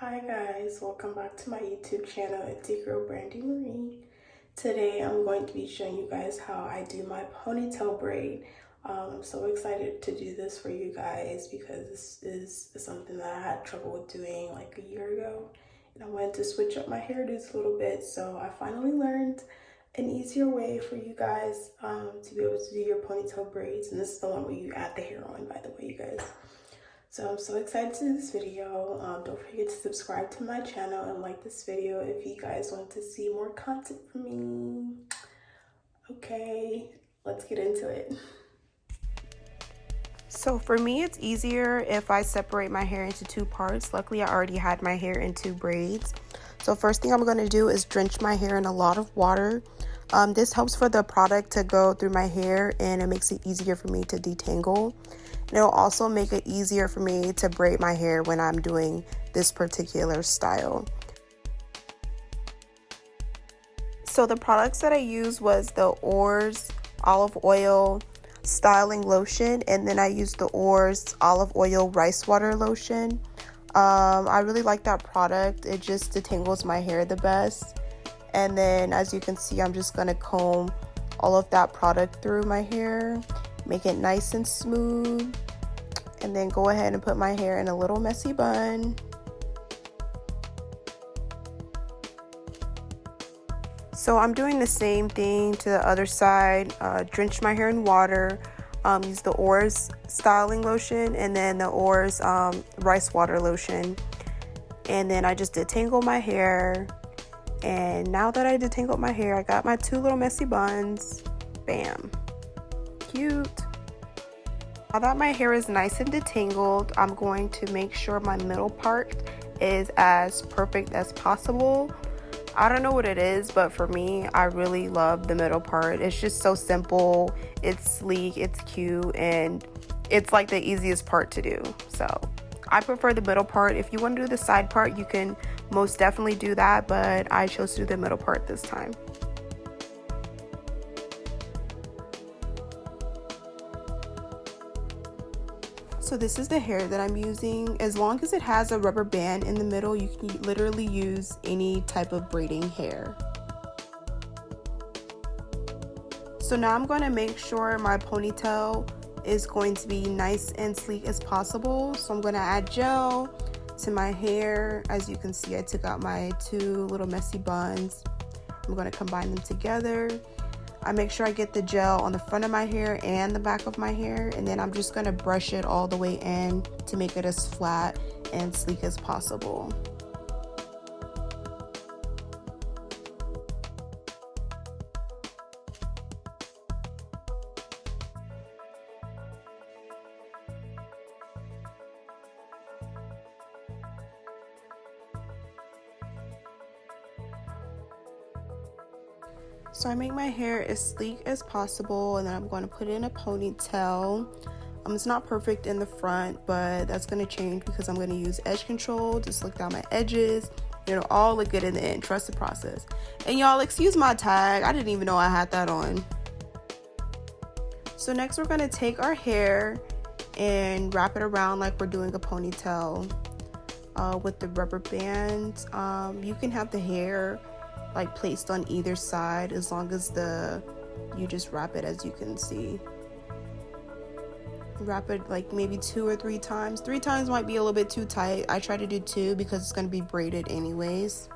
Hi guys, welcome back to my YouTube channel. It's your girl Brandy Marie. Today I'm going to be showing you guys how I do my ponytail braid. I'm so excited to do this for you guys because this is something that I had trouble with doing like a year ago. And I wanted to switch up my hairdos a little bit, so I finally learned an easier way for you guys to be able to do your ponytail braids. And this is the one where you add the hair on, by the way, you guys. So I'm so excited to do this video. Don't forget to subscribe to my channel and like this video if you guys want to see more content from me. Okay, let's get into it. So for me, it's easier if I separate my hair into two parts. Luckily, I already had my hair in two braids. So first thing I'm going to do is drench my hair in a lot of water. This helps for the product to go through my hair and it makes it easier for me to detangle. And it'll also make it easier for me to braid my hair when I'm doing this particular style. So the products that I used was the Oars olive oil styling lotion, and then I used the Oars olive oil rice water lotion. I really like that product. It just detangles my hair the best. And then as you can see, I'm just going to comb all of that product through my hair, make it nice and smooth, and then go ahead and put my hair in a little messy bun. So I'm doing the same thing to the other side. Drench my hair in water, use the Oars styling lotion and then the Oars rice water lotion, and then I just detangle my hair. And now that I detangled my hair, I got my two little messy buns. Bam, cute. Now that my hair is nice and detangled, I'm going to make sure my middle part is as perfect as possible. I don't know what it is, but for me, I really love the middle part. It's just so simple, it's sleek, it's cute, and it's like the easiest part to do. So I prefer the middle part. If you want to do the side part, you can most definitely do that, but I chose to do the middle part this time. So this is the hair that I'm using. As long as it has a rubber band in the middle, you can literally use any type of braiding hair. So now I'm going to make sure my ponytail is going to be nice and sleek as possible. So I'm going to add gel to my hair. As you can see, I took out my two little messy buns. I'm going to combine them together. I make sure I get the gel on the front of my hair and the back of my hair, and then I'm just going to brush it all the way in to make it as flat and sleek as possible. So I make my hair as sleek as possible, and then I'm going to put it in a ponytail. It's not perfect in the front, but that's going to change because I'm going to use edge control to slick down my edges. It'll all look good in the end. Trust the process. And y'all, excuse my tag. I didn't even know I had that on. So next we're going to take our hair and wrap it around like we're doing a ponytail with the rubber band. You can have the hair like placed on either side as long as you just wrap it. As you can see, wrap it like maybe 2 or 3 times. 3 times might be a little bit too tight. I try to do 2 because it's going to be braided anyways.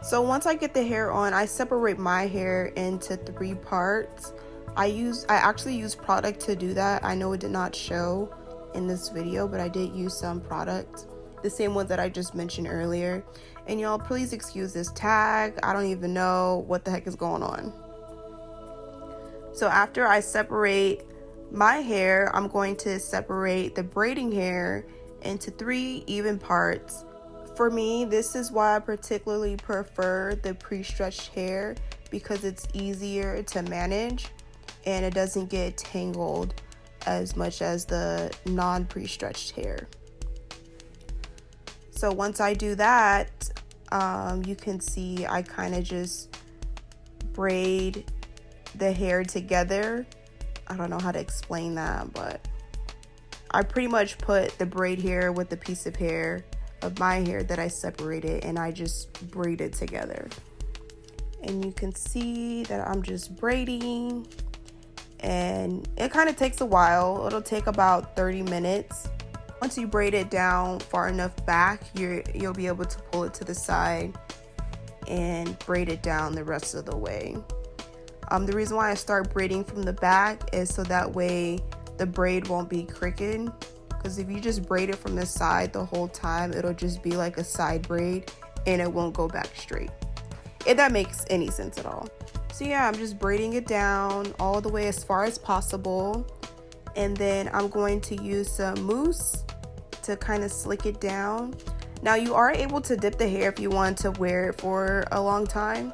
So once I get the hair on, I separate my hair into 3 parts. I actually use product to do that. I know it did not show in this video, but I did use some product, the same one that I just mentioned earlier. And y'all, please excuse this tag. I don't even know what the heck is going on. So after I separate my hair, I'm going to separate the braiding hair into 3 even parts. For me, this is why I particularly prefer the pre-stretched hair, because it's easier to manage and it doesn't get tangled as much as the non-pre-stretched hair. So once I do that, you can see I kind of just braid the hair together. I don't know how to explain that, but I pretty much put the braid hair with the piece of hair of my hair that I separated, and I just braid it together. And you can see that I'm just braiding, and it kind of takes a while. It'll take about 30 minutes. Once you braid it down far enough back, you'll be able to pull it to the side and braid it down the rest of the way. The reason why I start braiding from the back is so that way the braid won't be crooked, because if you just braid it from the side the whole time, it'll just be like a side braid and it won't go back straight, if that makes any sense at all. So yeah, I'm just braiding it down all the way as far as possible, and then I'm going to use some mousse to kind of slick it down. Now you are able to dip the hair if you want to wear it for a long time.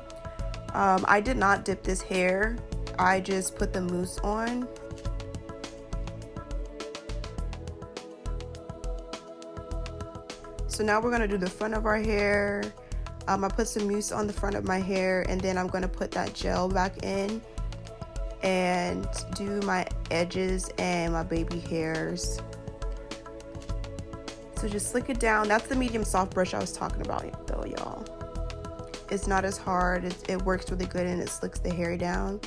I did not dip this hair, I just put the mousse on. So now we're gonna do the front of our hair. I put some mousse on the front of my hair, and then I'm gonna put that gel back in and do my edges and my baby hairs. So just slick it down. That's the medium soft brush I was talking about though, y'all. It's not as hard, it works really good, and it slicks the hair down.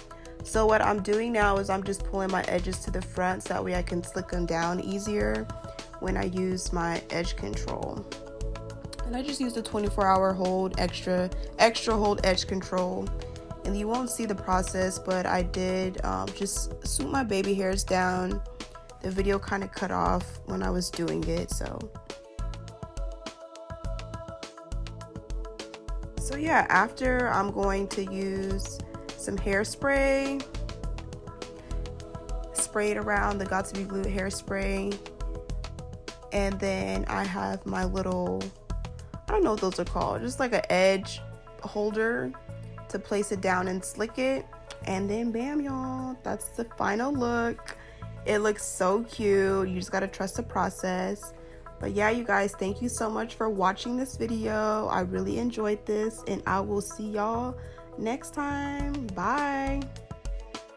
So what I'm doing now is I'm just pulling my edges to the front so that way I can slick them down easier when I use my edge control. And I just used a 24-hour hold, extra hold edge control. And you won't see the process, but I did just swoop my baby hairs down. The video kind of cut off when I was doing it, so yeah, after I'm going to use some hairspray, spray it around the Got To Be Glued hairspray, and then I have my little, I don't know what those are called, just like an edge holder to place it down and slick it, and then bam, y'all, that's the final look. It looks so cute. You just gotta trust the process. But yeah, you guys, thank you so much for watching this video. I really enjoyed this, and I will see y'all next time. Bye.